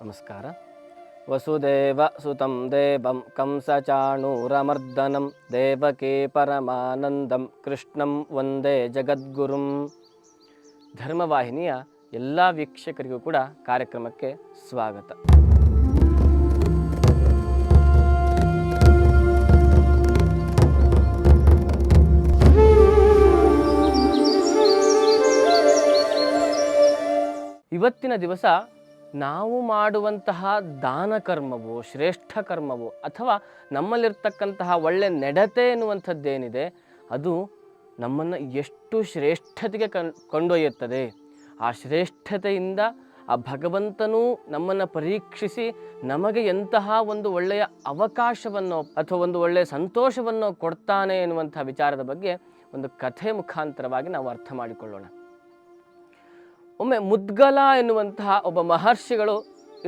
ನಮಸ್ಕಾರ. ವಸುದೇವ ಸುತಂ ದೇವಂ ಕಂಸಚಾಣೂರಮರ್ದನಂ ದೇವಕೀ ಪರಮಾನಂದಂ ಕೃಷ್ಣಂ ವಂದೇ ಜಗದ್ಗುರುಂ. ಧರ್ಮವಾಹಿನಿಯ ಎಲ್ಲ ವೀಕ್ಷಕರಿಗೂ ಕೂಡ ಕಾರ್ಯಕ್ರಮಕ್ಕೆ ಸ್ವಾಗತ. ಇವತ್ತಿನ ದಿವಸ ನಾವು ಮಾಡುವಂತಹ ದಾನ ಕರ್ಮವು, ಶ್ರೇಷ್ಠ ಕರ್ಮವು, ಅಥವಾ ನಮ್ಮಲ್ಲಿರ್ತಕ್ಕಂತಹ ಒಳ್ಳೆ ನಡತೆ ಎನ್ನುವಂಥದ್ದೇನಿದೆ ಅದು ನಮ್ಮನ್ನು ಎಷ್ಟು ಶ್ರೇಷ್ಠತೆಗೆ ಕೊಂಡೊಯ್ಯುತ್ತದೆ. ಆ ಶ್ರೇಷ್ಠತೆಯಿಂದ ಆ ಭಗವಂತನೂ ನಮ್ಮನ್ನು ಪರೀಕ್ಷಿಸಿ ನಮಗೆ ಎಂತಹ ಒಂದು ಒಳ್ಳೆಯ ಅವಕಾಶವನ್ನು ಅಥವಾ ಒಂದು ಒಳ್ಳೆಯ ಸಂತೋಷವನ್ನು ಕೊಡ್ತಾನೆ ಎನ್ನುವಂಥ ವಿಚಾರದ ಬಗ್ಗೆ ಒಂದು ಕಥೆ ಮುಖಾಂತರವಾಗಿ ನಾವು ಅರ್ಥ ಮಾಡಿಕೊಳ್ಳೋಣ. ಒಮ್ಮೆ ಮುದ್ಗಲ ಎನ್ನುವಂತಹ ಒಬ್ಬ ಮಹರ್ಷಿಗಳು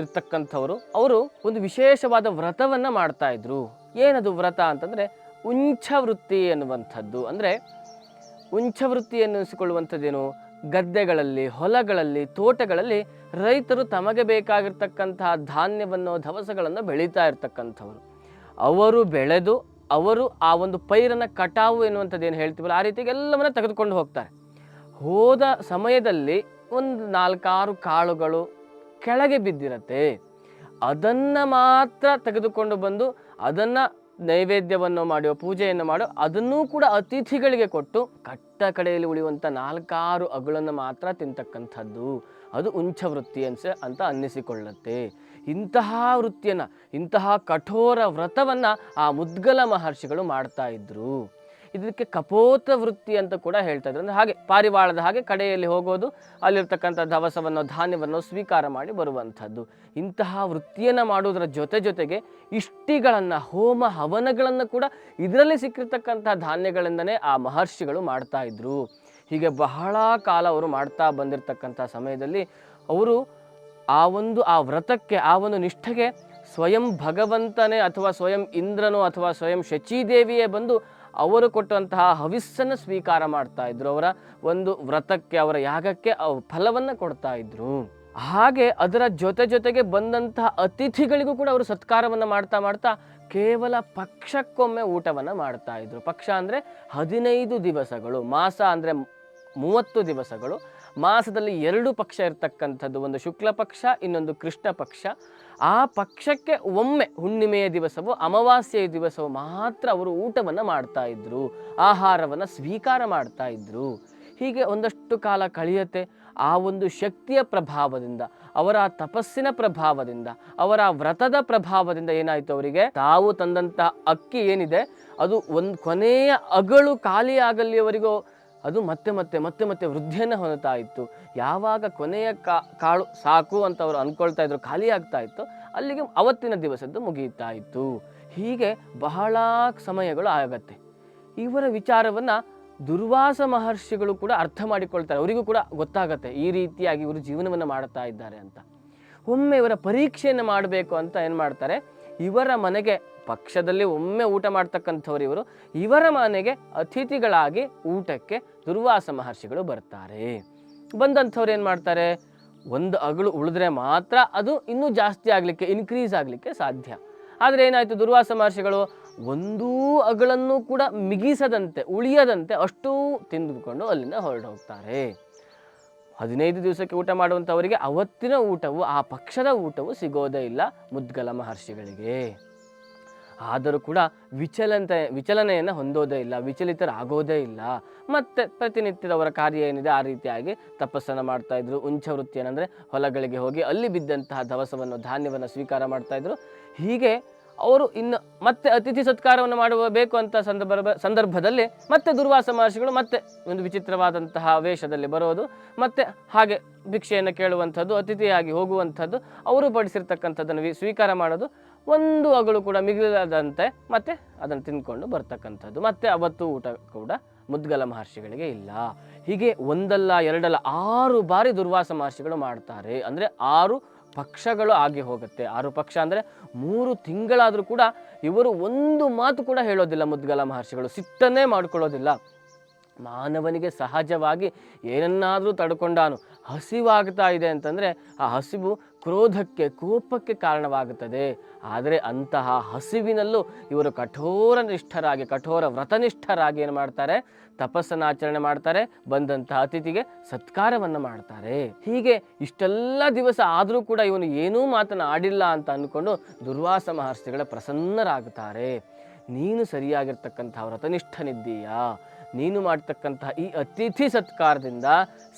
ಇರ್ತಕ್ಕಂಥವರು, ಅವರು ಒಂದು ವಿಶೇಷವಾದ ವ್ರತವನ್ನು ಮಾಡ್ತಾ ಇದ್ರು. ಏನದು ವ್ರತ ಅಂತಂದರೆ ಉಂಚವೃತ್ತಿ ಎನ್ನುವಂಥದ್ದು. ಅಂದರೆ ಉಂಚವೃತ್ತಿ ಎನ್ನಿಸಿಕೊಳ್ಳುವಂಥದ್ದೇನು, ಗದ್ದೆಗಳಲ್ಲಿ, ಹೊಲಗಳಲ್ಲಿ, ತೋಟಗಳಲ್ಲಿ ರೈತರು ತಮಗೆ ಬೇಕಾಗಿರ್ತಕ್ಕಂತಹ ಧಾನ್ಯವನ್ನು, ದವಸಗಳನ್ನು ಬೆಳೀತಾ ಇರ್ತಕ್ಕಂಥವರು. ಅವರು ಬೆಳೆದು ಅವರು ಆ ಒಂದು ಪೈರನ್ನು ಕಟಾವು ಎನ್ನುವಂಥದ್ದು ಏನು ಹೇಳ್ತೀವಲ್ಲ, ಆ ರೀತಿಗೆ ಎಲ್ಲವನ್ನ ತೆಗೆದುಕೊಂಡು ಹೋಗ್ತಾರೆ. ಹೋದ ಸಮಯದಲ್ಲಿ ಒಂದು 4-6 ಕಾಳುಗಳು ಕೆಳಗೆ ಬಿದ್ದಿರತ್ತೆ. ಅದನ್ನು ಮಾತ್ರ ತೆಗೆದುಕೊಂಡು ಬಂದು ಅದನ್ನು ನೈವೇದ್ಯವನ್ನು ಮಾಡೋ, ಪೂಜೆಯನ್ನು ಮಾಡೋ, ಅದನ್ನೂ ಕೂಡ ಅತಿಥಿಗಳಿಗೆ ಕೊಟ್ಟು ಕಟ್ಟ ಕಡೆಯಲ್ಲಿ ಉಳಿಯುವಂಥ 4-6 ಅಗಳನ್ನು ಮಾತ್ರ ತಿಂತಕ್ಕಂಥದ್ದು ಅದು ಉಂಚವೃತ್ತಿ ಅಂತ ಅನ್ನಿಸಿಕೊಳ್ಳುತ್ತೆ. ಇಂತಹ ವೃತ್ತಿಯನ್ನು, ಇಂತಹ ಕಠೋರ ವ್ರತವನ್ನು ಆ ಮುದ್ಗಲ ಮಹರ್ಷಿಗಳು ಮಾಡ್ತಾ ಇದ್ರು. ಇದಕ್ಕೆ ಕಪೋತ ವೃತ್ತಿ ಅಂತ ಕೂಡ ಹೇಳ್ತಾ ಇದ್ರು. ಅಂದರೆ ಹಾಗೆ ಪಾರಿವಾಳದ ಹಾಗೆ ಕಡೆಯಲ್ಲಿ ಹೋಗೋದು, ಅಲ್ಲಿರ್ತಕ್ಕಂಥ ದವಸವನ್ನು, ಧಾನ್ಯವನ್ನು ಸ್ವೀಕಾರ ಮಾಡಿ ಬರುವಂಥದ್ದು. ಇಂತಹ ವೃತ್ತಿಯನ್ನು ಮಾಡುವುದರ ಜೊತೆಗೆ ಇಷ್ಟಿಗಳನ್ನು, ಹೋಮ ಹವನಗಳನ್ನು ಕೂಡ ಇದರಲ್ಲಿ ಸಿಕ್ಕಿರ್ತಕ್ಕಂಥ ಧಾನ್ಯಗಳಿಂದನೇ ಆ ಮಹರ್ಷಿಗಳು ಮಾಡ್ತಾ ಇದ್ರು. ಹೀಗೆ ಬಹಳ ಕಾಲ ಅವರು ಮಾಡ್ತಾ ಬಂದಿರತಕ್ಕಂಥ ಸಮಯದಲ್ಲಿ ಅವರು ಆ ವ್ರತಕ್ಕೆ, ಆ ಒಂದು ನಿಷ್ಠೆಗೆ ಸ್ವಯಂ ಭಗವಂತನೇ ಅಥವಾ ಸ್ವಯಂ ಇಂದ್ರನೋ ಅಥವಾ ಸ್ವಯಂ ಶಚೀದೇವಿಯೇ ಬಂದು ಅವರು ಕೊಟ್ಟಂತಹ ಹವಿಸ್ಸನ್ನು ಸ್ವೀಕಾರ ಮಾಡ್ತಾ ಇದ್ರು. ಅವರ ಒಂದು ವ್ರತಕ್ಕೆ, ಅವರ ಯಾಗಕ್ಕೆ ಫಲವನ್ನು ಕೊಡ್ತಾ ಇದ್ರು. ಹಾಗೆ ಅದರ ಜೊತೆಗೆ ಬಂದಂತಹ ಅತಿಥಿಗಳಿಗೂ ಕೂಡ ಅವರು ಸತ್ಕಾರವನ್ನು ಮಾಡ್ತಾ ಕೇವಲ ಪಕ್ಷಕ್ಕೊಮ್ಮೆ ಊಟವನ್ನು ಮಾಡ್ತಾ ಇದ್ರು. ಪಕ್ಷ ಅಂದರೆ 15 ದಿವಸಗಳು, ಮಾಸ ಅಂದರೆ 30 ದಿವಸಗಳು. ಮಾಸದಲ್ಲಿ 2 ಪಕ್ಷ ಇರ್ತಕ್ಕಂಥದ್ದು, ಒಂದು ಶುಕ್ಲ ಪಕ್ಷ, ಇನ್ನೊಂದು ಕೃಷ್ಣ ಪಕ್ಷ. ಆ ಪಕ್ಷಕ್ಕೆ ಒಮ್ಮೆ ಹುಣ್ಣಿಮೆಯ ದಿವಸವೋ ಅಮಾವಾಸ್ಯೆಯ ದಿವಸವೋ ಮಾತ್ರ ಅವರು ಊಟವನ್ನು ಮಾಡ್ತಾ ಇದ್ರು, ಆಹಾರವನ್ನು ಸ್ವೀಕಾರ ಮಾಡ್ತಾ ಇದ್ರು. ಹೀಗೆ ಒಂದಷ್ಟು ಕಾಲ ಕಳೆಯುತ್ತೆ. ಆ ಒಂದು ಶಕ್ತಿಯ ಪ್ರಭಾವದಿಂದ, ಅವರ ತಪಸ್ಸಿನ ಪ್ರಭಾವದಿಂದ, ಅವರ ವ್ರತದ ಪ್ರಭಾವದಿಂದ ಏನಾಯಿತು, ಅವರಿಗೆ ತಾವು ತಂದಂತಹ ಅಕ್ಕಿ ಏನಿದೆ ಅದು ಒಂದು ಕೊನೆಯ ಅಗಳು ಖಾಲಿಯಾಗಲಿಯವರೆಗೂ ಅದು ಮತ್ತೆ ವೃದ್ಧಿಯನ್ನು ಹೊಂದುತ್ತಾ ಇತ್ತು. ಯಾವಾಗ ಕೊನೆಯ ಕಾಳು ಸಾಕು ಅಂತ ಅವರು ಅಂದ್ಕೊಳ್ತಾ ಇದ್ರು, ಖಾಲಿ ಆಗ್ತಾ ಇತ್ತು, ಅಲ್ಲಿಗೆ ಅವತ್ತಿನ ದಿವಸದ್ದು ಮುಗಿಯುತ್ತಾ ಇತ್ತು. ಹೀಗೆ ಬಹಳ ಸಮಯಗಳು ಆಗತ್ತೆ. ಇವರ ವಿಚಾರವನ್ನು ದುರ್ವಾಸ ಮಹರ್ಷಿಗಳು ಕೂಡ ಅರ್ಥ ಮಾಡಿಕೊಳ್ತಾರೆ. ಅವರಿಗೂ ಕೂಡ ಗೊತ್ತಾಗತ್ತೆ ಈ ರೀತಿಯಾಗಿ ಇವರು ಜೀವನವನ್ನು ಮಾಡುತ್ತಾ ಇದ್ದಾರೆ ಅಂತ. ಒಮ್ಮೆ ಇವರ ಪರೀಕ್ಷೆಯನ್ನು ಮಾಡಬೇಕು ಅಂತ ಏನು ಮಾಡ್ತಾರೆ, ಇವರ ಮನೆಗೆ, ಪಕ್ಷದಲ್ಲಿ ಒಮ್ಮೆ ಊಟ ಮಾಡ್ತಕ್ಕಂಥವ್ರು ಇವರು, ಇವರ ಮನೆಗೆ ಅತಿಥಿಗಳಾಗಿ ಊಟಕ್ಕೆ ದುರ್ವಾಸ ಮಹರ್ಷಿಗಳು ಬರ್ತಾರೆ. ಬಂದಂಥವ್ರು ಏನು ಮಾಡ್ತಾರೆ, ಒಂದು ಅಗಳು ಉಳಿದ್ರೆ ಮಾತ್ರ ಅದು ಇನ್ನೂ ಜಾಸ್ತಿ ಆಗಲಿಕ್ಕೆ, ಇನ್ಕ್ರೀಸ್ ಆಗಲಿಕ್ಕೆ ಸಾಧ್ಯ. ಆದರೆ ಏನಾಯಿತು, ದುರ್ವಾಸ ಮಹರ್ಷಿಗಳು ಒಂದೂ ಅಗಳನ್ನು ಕೂಡ ಮಿಗಿಸದಂತೆ, ಉಳಿಯದಂತೆ ಅಷ್ಟೂ ತಿಂದುಕೊಂಡು ಅಲ್ಲಿಂದ ಹೊರಡು ಹೋಗ್ತಾರೆ. 15 ದಿವಸಕ್ಕೆ ಊಟ ಮಾಡುವಂಥವರಿಗೆ ಅವತ್ತಿನ ಊಟವು, ಆ ಪಕ್ಷದ ಊಟವು ಸಿಗೋದೇ ಇಲ್ಲ ಮುದ್ಗಲ ಮಹರ್ಷಿಗಳಿಗೆ. ಆದರೂ ಕೂಡ ವಿಚಲನೆಯನ್ನು ಹೊಂದೋದೇ ಇಲ್ಲ, ವಿಚಲಿತರಾಗೋದೇ ಇಲ್ಲ. ಮತ್ತು ಪ್ರತಿನಿತ್ಯದವರ ಕಾರ್ಯ ಏನಿದೆ ಆ ರೀತಿಯಾಗಿ ತಪಸ್ಸನ್ನು ಮಾಡ್ತಾ ಇದ್ರು. ಉಂಚವೃತ್ತಿ ಅಂದರೆ ಹೊಲಗಳಿಗೆ ಹೋಗಿ ಅಲ್ಲಿ ಬಿದ್ದಂತಹ ದವಸವನ್ನು, ಧಾನ್ಯವನ್ನು ಸ್ವೀಕಾರ ಮಾಡ್ತಾ ಇದ್ರು. ಹೀಗೆ ಅವರು ಇನ್ನು ಮತ್ತೆ ಅತಿಥಿ ಸತ್ಕಾರವನ್ನು ಮಾಡಬೇಕು ಅಂತ ಸಂದರ್ಭದಲ್ಲಿ ಮತ್ತೆ ದುರ್ವಾಸ ಮಹರ್ಷಿಗಳು ಮತ್ತೆ ಒಂದು ವಿಚಿತ್ರವಾದಂತಹ ವೇಷದಲ್ಲಿ ಬರೋದು, ಮತ್ತೆ ಹಾಗೆ ಭಿಕ್ಷೆಯನ್ನು ಕೇಳುವಂಥದ್ದು, ಅತಿಥಿಯಾಗಿ ಹೋಗುವಂಥದ್ದು, ಅವರು ಬಡಿಸಿರ್ತಕ್ಕಂಥದ್ದನ್ನು ಸ್ವೀಕಾರ ಮಾಡೋದು, ಒಂದು ಅಗಳು ಕೂಡ ಮಿಗಿಲದಂತೆ ಮತ್ತೆ ಅದನ್ನು ತಿಂದ್ಕೊಂಡು ಬರ್ತಕ್ಕಂಥದ್ದು. ಮತ್ತೆ ಅವತ್ತು ಊಟ ಕೂಡ ಮುದ್ಗಲ ಮಹರ್ಷಿಗಳಿಗೆ ಇಲ್ಲ. ಹೀಗೆ ಒಂದಲ್ಲ ಎರಡಲ್ಲ 6 ಬಾರಿ ದುರ್ವಾಸ ಮಹರ್ಷಿಗಳು ಮಾಡ್ತಾರೆ. ಅಂದರೆ 6 ಪಕ್ಷಗಳು ಆಗಿ ಹೋಗುತ್ತೆ. 6 ಪಕ್ಷ ಅಂದರೆ 3 ತಿಂಗಳಾದರೂ ಕೂಡ ಇವರು ಒಂದು ಮಾತು ಕೂಡ ಹೇಳೋದಿಲ್ಲ ಮುದ್ಗಲ ಮಹರ್ಷಿಗಳು, ಸಿಟ್ಟನ್ನೇ ಮಾಡ್ಕೊಳ್ಳೋದಿಲ್ಲ. ಮಾನವನಿಗೆ ಸಹಜವಾಗಿ ಏನನ್ನಾದರೂ ತಡ್ಕೊಂಡಾನು, ಹಸಿವಾಗ್ತಾ ಇದೆ ಅಂತಂದರೆ ಆ ಹಸಿವು ಕ್ರೋಧಕ್ಕೆ, ಕೋಪಕ್ಕೆ ಕಾರಣವಾಗುತ್ತದೆ. ಆದರೆ ಅಂತಹ ಹಸಿವಿನಲ್ಲೂ ಇವರು ಕಠೋರ ನಿಷ್ಠರಾಗಿ, ಕಠೋರ ವ್ರತನಿಷ್ಠರಾಗಿ ಏನು ಮಾಡ್ತಾರೆ, ತಪಸ್ಸನ್ನು ಆಚರಣೆ ಮಾಡ್ತಾರೆ, ಬಂದಂತಹ ಅತಿಥಿಗೆ ಸತ್ಕಾರವನ್ನು ಮಾಡ್ತಾರೆ. ಹೀಗೆ ಇಷ್ಟೆಲ್ಲ ದಿವಸ ಆದರೂ ಕೂಡ ಇವನು ಏನೂ ಮಾತನ್ನು ಆಡಿಲ್ಲ ಅಂತ ಅಂದ್ಕೊಂಡು ದುರ್ವಾಸ ಮಹರ್ಷಿಗಳ ಪ್ರಸನ್ನರಾಗುತ್ತಾರೆ. ನೀನು ಸರಿಯಾಗಿರ್ತಕ್ಕಂತಹ ವ್ರತನಿಷ್ಠನಿದ್ದೀಯಾ, ನೀನು ಮಾಡ್ತಕ್ಕಂತಹ ಈ ಅತಿಥಿ ಸತ್ಕಾರದಿಂದ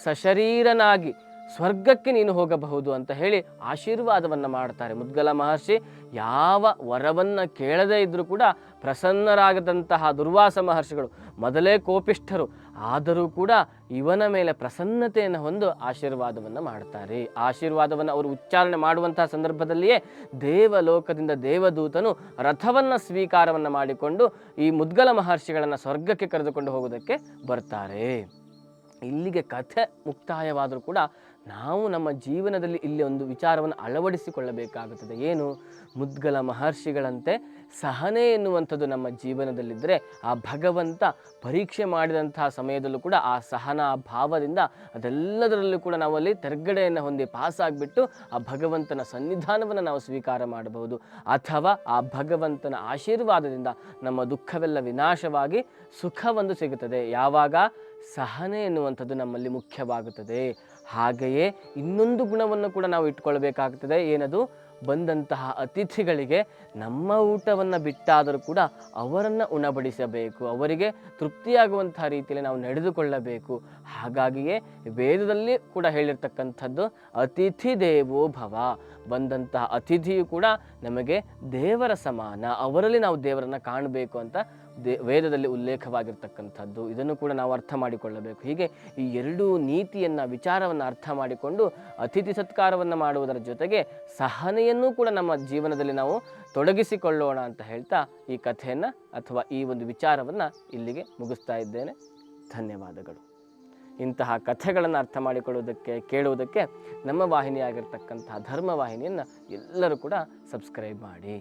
ಸಶರೀರನಾಗಿ ಸ್ವರ್ಗಕ್ಕೆ ನೀನು ಹೋಗಬಹುದು ಅಂತ ಹೇಳಿ ಆಶೀರ್ವಾದವನ್ನು ಮಾಡ್ತಾರೆ. ಮುದ್ಗಲ ಮಹರ್ಷಿ ಯಾವ ವರವನ್ನು ಕೇಳದೇ ಇದ್ದರೂ ಕೂಡ ಪ್ರಸನ್ನರಾಗದಂತಹ ದುರ್ವಾಸ ಮಹರ್ಷಿಗಳು ಮೊದಲೇ ಕೋಪಿಷ್ಠರು, ಆದರೂ ಕೂಡ ಇವನ ಮೇಲೆ ಪ್ರಸನ್ನತೆಯನ್ನು ಹೊಂದು ಆಶೀರ್ವಾದವನ್ನು ಮಾಡ್ತಾರೆ. ಆಶೀರ್ವಾದವನ್ನು ಅವರು ಉಚ್ಚಾರಣೆ ಮಾಡುವಂತಹ ಸಂದರ್ಭದಲ್ಲಿಯೇ ದೇವಲೋಕದಿಂದ ದೇವದೂತನು ರಥವನ್ನು ಸ್ವೀಕಾರವನ್ನು ಮಾಡಿಕೊಂಡು ಈ ಮುದ್ಗಲ ಮಹರ್ಷಿಗಳನ್ನು ಸ್ವರ್ಗಕ್ಕೆ ಕರೆದುಕೊಂಡು ಹೋಗೋದಕ್ಕೆ ಬರ್ತಾರೆ. ಇಲ್ಲಿಗೆ ಕಥೆ ಮುಕ್ತಾಯವಾದರೂ ಕೂಡ ನಾವು ನಮ್ಮ ಜೀವನದಲ್ಲಿ ಇಲ್ಲಿ ಒಂದು ವಿಚಾರವನ್ನು ಅಳವಡಿಸಿಕೊಳ್ಳಬೇಕಾಗುತ್ತದೆ. ಏನು? ಮುದ್ಗಲ ಮಹರ್ಷಿಗಳಂತೆ ಸಹನೆ ಎನ್ನುವಂಥದ್ದು ನಮ್ಮ ಜೀವನದಲ್ಲಿದ್ದರೆ ಆ ಭಗವಂತ ಪರೀಕ್ಷೆ ಮಾಡಿದಂತಹ ಸಮಯದಲ್ಲೂ ಕೂಡ ಆ ಸಹನಾ ಭಾವದಿಂದ ಅದೆಲ್ಲದರಲ್ಲೂ ಕೂಡ ನಾವು ಅಲ್ಲಿ ತೆರ್ಗಡೆಯನ್ನು ಹೊಂದಿ ಪಾಸಾಗಿಬಿಟ್ಟು ಆ ಭಗವಂತನ ಸನ್ನಿಧಾನವನ್ನು ನಾವು ಸ್ವೀಕಾರ ಮಾಡಬಹುದು. ಅಥವಾ ಆ ಭಗವಂತನ ಆಶೀರ್ವಾದದಿಂದ ನಮ್ಮ ದುಃಖವೆಲ್ಲ ವಿನಾಶವಾಗಿ ಸುಖವೊಂದು ಸಿಗುತ್ತದೆ. ಯಾವಾಗ? ಸಹನೆ ಎನ್ನುವಂಥದ್ದು ನಮ್ಮಲ್ಲಿ ಮುಖ್ಯವಾಗುತ್ತದೆ. ಹಾಗೆಯೇ ಇನ್ನೊಂದು ಗುಣವನ್ನು ಕೂಡ ನಾವು ಇಟ್ಕೊಳ್ಬೇಕಾಗುತ್ತದೆ. ಏನದು? ಬಂದಂತಹ ಅತಿಥಿಗಳಿಗೆ ನಮ್ಮ ಊಟವನ್ನು ಬಿಟ್ಟಾದರೂ ಕೂಡ ಅವರನ್ನು ಉಣಬಡಿಸಬೇಕು, ಅವರಿಗೆ ತೃಪ್ತಿಯಾಗುವಂತಹ ರೀತಿಯಲ್ಲಿ ನಾವು ನಡೆದುಕೊಳ್ಳಬೇಕು. ಹಾಗಾಗಿಯೇ ವೇದದಲ್ಲಿ ಕೂಡ ಹೇಳಿರ್ತಕ್ಕಂಥದ್ದು ಅತಿಥಿ ದೇವೋ ಭವ. ಬಂದಂತಹ ಅತಿಥಿಯು ಕೂಡ ನಮಗೆ ದೇವರ ಸಮಾನ, ಅವರಲ್ಲಿ ನಾವು ದೇವರನ್ನು ಕಾಣಬೇಕು ಅಂತ ವೇದದಲ್ಲಿ ಉಲ್ಲೇಖವಾಗಿರ್ತಕ್ಕಂಥದ್ದು. ಇದನ್ನು ಕೂಡ ನಾವು ಅರ್ಥ ಮಾಡಿಕೊಳ್ಳಬೇಕು. ಹೀಗೆ ಈ ಎರಡೂ ನೀತಿಯನ್ನು, ವಿಚಾರವನ್ನು ಅರ್ಥ ಮಾಡಿಕೊಂಡು ಅತಿಥಿ ಸತ್ಕಾರವನ್ನು ಮಾಡುವುದರ ಜೊತೆಗೆ ಸಹನೆಯನ್ನೂ ಕೂಡ ನಮ್ಮ ಜೀವನದಲ್ಲಿ ನಾವು ತೊಡಗಿಸಿಕೊಳ್ಳೋಣ ಅಂತ ಹೇಳ್ತಾ ಈ ಕಥೆಯನ್ನು ಅಥವಾ ಈ ಒಂದು ವಿಚಾರವನ್ನು ಇಲ್ಲಿಗೆ ಮುಗಿಸ್ತಾ ಇದ್ದೇನೆ. ಧನ್ಯವಾದಗಳು. ಇಂತಹ ಕಥೆಗಳನ್ನು ಅರ್ಥ ಮಾಡಿಕೊಳ್ಳುವುದಕ್ಕೆ, ಕೇಳುವುದಕ್ಕೆ ನಮ್ಮ ವಾಹಿನಿಯಾಗಿರ್ತಕ್ಕಂತಹ ಧರ್ಮ ವಾಹಿನಿಯನ್ನು ಎಲ್ಲರೂ ಕೂಡ ಸಬ್ಸ್ಕ್ರೈಬ್ ಮಾಡಿ.